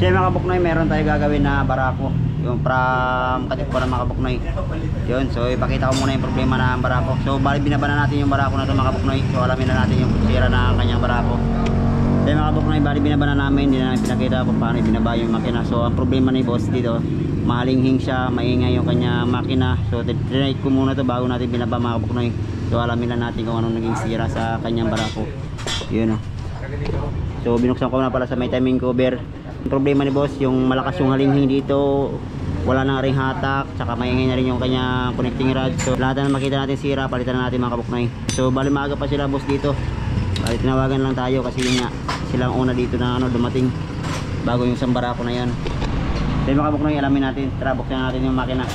So mga kabuknoy, meron tayo gagawin na barako. Yung from Katipunan mga kabuknoy. Yun, so ipakita ko muna yung problema ng barako. So bali binaba na natin yung barako na ito mga kabuknoy. So alamin na natin yung sira ng kanyang barako. So mga kabuknoy, bali binaba na namin. Hindi na namin pinakita kung paano binaba yung makina. So ang problema ni boss dito, mahalinghing siya, maingay yung kanyang makina. So trinake ko muna to bago natin binaba mga kabuknoy. So alamin na natin kung anong naging sira sa kanyang barako. Yun o. So binuksan ko na pala sa may timing cover. Ang problema ni boss, yung malakas yung halinghing dito, wala nang ring hatak, tsaka maingay na rin yung kanya connecting rod. So lahat na makita natin sira, palitan na natin mga kabuknoy. So bali maaga pa sila boss dito. Bali tinawagan lang tayo kasi yun nga, silang una dito na dumating bago yung sambarako na yan. So mga kabuknoy, alamin natin, tara buksan natin yung makina.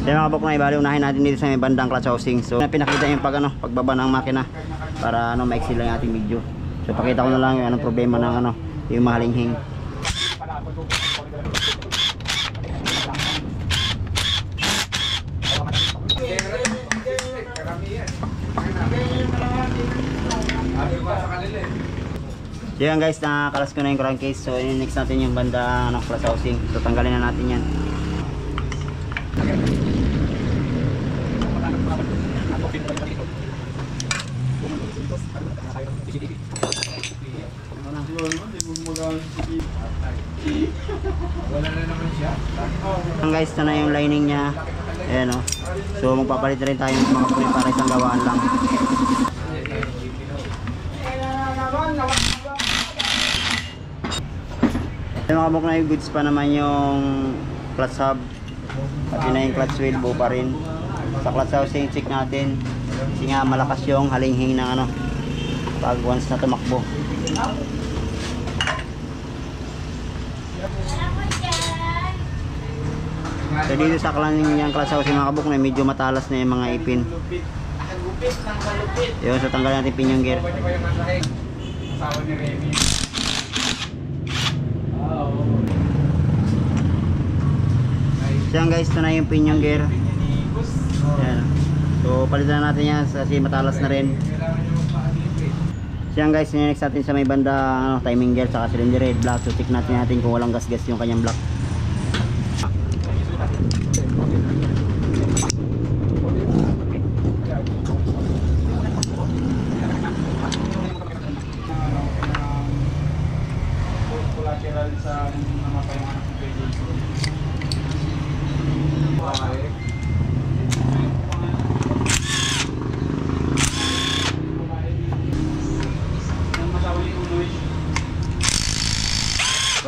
Kaya mga kabuknoy, bali unahin natin dito sa may bandang clutch housing. So pinakita yung pagbaba ng makina para maiksi lang yung ating video. So pakita ko na lang yung anong problema ng yung mahalinghing. So yan guys, nakakalas ko na yung crankcase. So next natin yung banda clutch housing. So tanggalin na natin yan. Guys, ito na yung lining niya. Ayan o. So magpapalit rin tayo ng mga pulit para isang gawaan lang. Yung mga kabuknoy, goods pa naman yung clutch hub. Pati na yung clutch wheel, buo pa rin. Sa clutch housing, check natin. Kasi nga malakas yung halinghing ng pag once na tumakbo. So dito sa kanyang clutch housing mga kabuknoy, medyo matalas na yung mga ipin. Yun, so tanggalin natin pinyong gear. So yan guys, ito na yung pinyong gear. Yan. So palitan natin yan kasi matalas na rin. So yan guys, next natin sa may banda timing gear saka cylinder head block. So check natin kung walang gas yung kanyang block.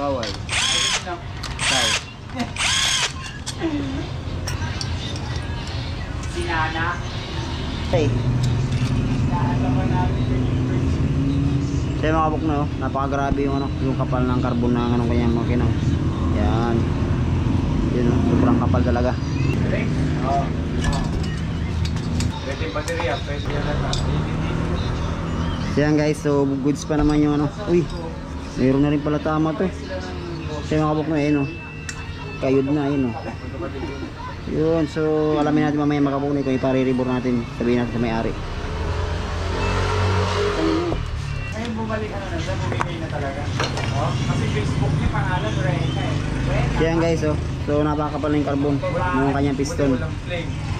Bawal. Sinana. Hey. Kaya mga kabuknoy, napakagrabe yung yung kapal ng carbon ng kanyang makina. Yan. Yun, sobrang kapal talaga. Yan guys, so goods pa naman yung uy, mayroon na rin pala tama to. Kaya mga kabuknoy, kayod na, yun. So alamin natin mamaya mga kabuknoy kung ipariribor natin, sabihin natin sa may-ari. Ngayon bumalik na siya, bumigay na talaga. Kasi Facebook niya pangalan, Reyna Yan guys, so napakapal na yung carbon yung kanyang piston.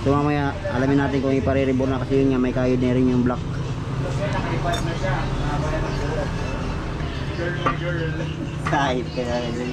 So mamaya alamin natin kung ipariribor na kasi yun nga, may kayod na rin yung block. Nakalipad na siya, nabayan ng buo. Girl. Kahit kaya rin.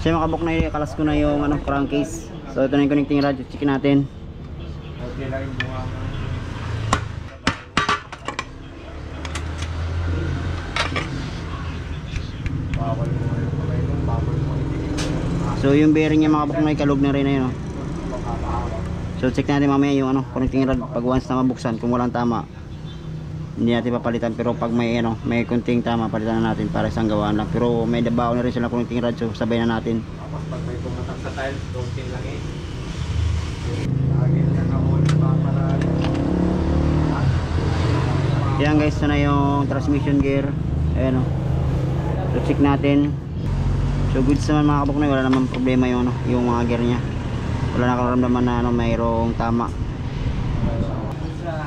So yung mga kabuknoy, kalas ko na yung crankcase. So ito na yung connecting rod, check natin. Okay lang yung bunga mo. Bawal mo yung kamay nung bawal mo yung So yung bearing niya mga kabuknoy, kalog na rin na yun. Oh. So check natin mamaya yung connecting rod pag once na mabuksan, kung walang tama hindi natin papalitan, pero pag may may kunting tama palitan na natin para isang gawaan lang. Pero may dabao na rin sila connecting rod, so sabay na natin. tapos pag may pumatak sa tiles, okay lang eh. Lagi lang ako nagpaparaan. Yan guys, ito na yung transmission gear. Ayan o. So check natin. So goods naman mga kabuknoy, wala naman problema yung yung mga gear nya. Wala nakaramdaman na mayroong tama.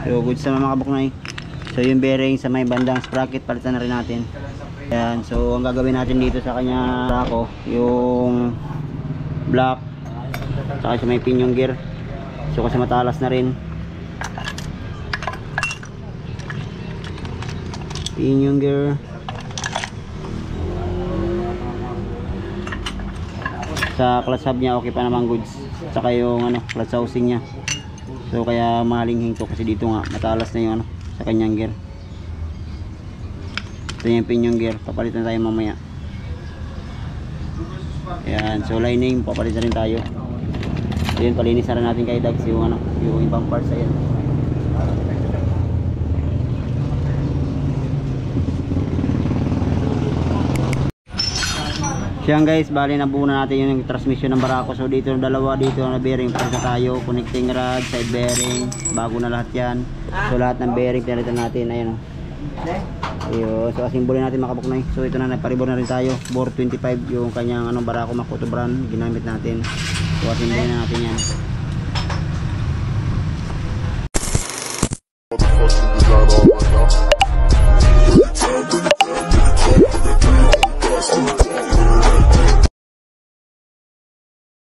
So goods naman mga kabuknoy. So yung bearing sa may bandang sprocket palitan na rin natin. Ayan, so ang gagawin natin dito sa kanya brako, yung block saka sa may pinion gear. So kasi matalas na rin. Pinion gear. Sa clutch hub niya okay pa naman goods. Saka yung clutch housing niya. So kaya malinghing to kasi dito nga matalas na yung sa kanyang gear. Ito yung pinion gear, papalitan tayo mamaya. Ayan, so lining papalitan rin tayo. So yun, palinis na rin natin kay Dags yung yung ibang parts. Ayan. Siyan guys, bali nabuo na natin yung transmission ng barako. So dito dalawa, dito na bearing para tayo, connecting rod, side bearing, bago na lahat yan. So lahat ng bearing pinalitan natin. Ayun o. Ayun, so asimbolin natin mga kabuknoy. So ito na, nagparibor na rin tayo. Bore 25 yung kanyang barako Makoto brand ginamit natin. So asimbolin na natin yan.